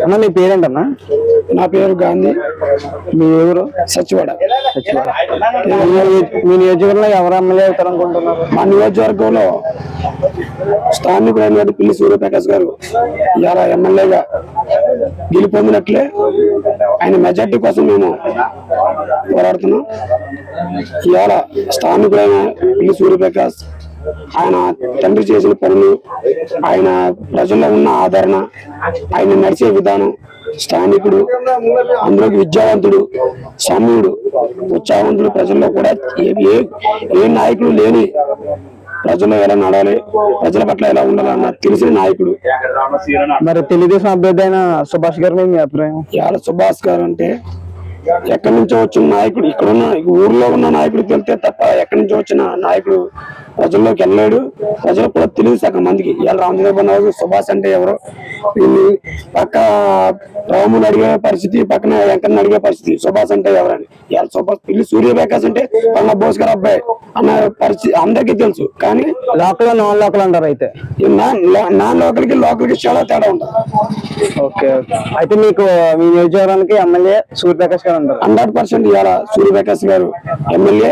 అన్న మీ పేరేంటన్నా? నా పేరు గాంధీ. మీ ఊరు? సచివాడ. మీ నియోజకవర్గంలో ఎవరు ఎమ్మెల్యే అవుతారు అనుకుంటున్నారు? మా నియోజకవర్గంలో స్థానికులైన పిల్లి సూర్యప్రకాష్ గారు ఇవాళ ఎమ్మెల్యేగా గెలుపొందినట్లే ఆయన మెజార్టీ కోసం మేము పోరాడుతున్నాం. ఇవాళ స్థానికులైన పిల్లి సూర్యప్రకాష్ ఆయన తండ్రి చేసిన పనులు, ఆయన ప్రజల్లో ఉన్న ఆదరణ, ఆయన నడిచే విధానం, స్థానికుడు, అందులోకి విద్యావంతుడు, సమయుడు, ఉత్సాహవంతుడు, ప్రజల్లో కూడా ఏ నాయకుడు లేని ప్రజల్లో ఎలా నడాలి, ప్రజల పట్ల ఎలా ఉండాలన్న తెలిసిన నాయకుడు. మరి తెలుగుదేశం అభ్యర్థి అయిన సుభాష్ గారి మీ అభిప్రాయం? ఇవాళ సుభాష్ గారు అంటే ఎక్కడి నుంచో వచ్చిన నాయకుడు, ఇక్కడున్న ఊర్లో ఉన్న నాయకుడికి వెళ్తే తప్ప ఎక్కడి నుంచో వచ్చిన నాయకుడు ప్రజల్లోకి వెళ్ళాడు. ప్రజలకు కూడా తెలియదు సగం మందికి. ఇవాళ రామచంద్రబాబు సుభాష్ అంటే ఎవరో, పక్క రాముని అడిగే పరిస్థితి, పక్కన వెంకన్న అడిగే పరిస్థితి. సుభాష్ అంటే ఎవరని. ఇవాళ సుభాష్ పిల్లి సూర్యప్రకాష్ అంటే పన్న బోస్కర్ అబ్బాయి అన్న పరిస్థితి అందరికీ తెలుసు. కానీ లోకల్ నాన్ లోకల్ అంటారు. అయితే నాన్ లోకల్కి లోకల్కి చాలా తేడా ఉంటుంది. ఓకే. అయితే మీకు మీ నియోజకవర్గానికి ఎమ్మెల్యే సూర్యప్రకాష్ గారు అంటారు? 100% ఇవాళ సూర్యప్రకాష్ గారు ఎమ్మెల్యే.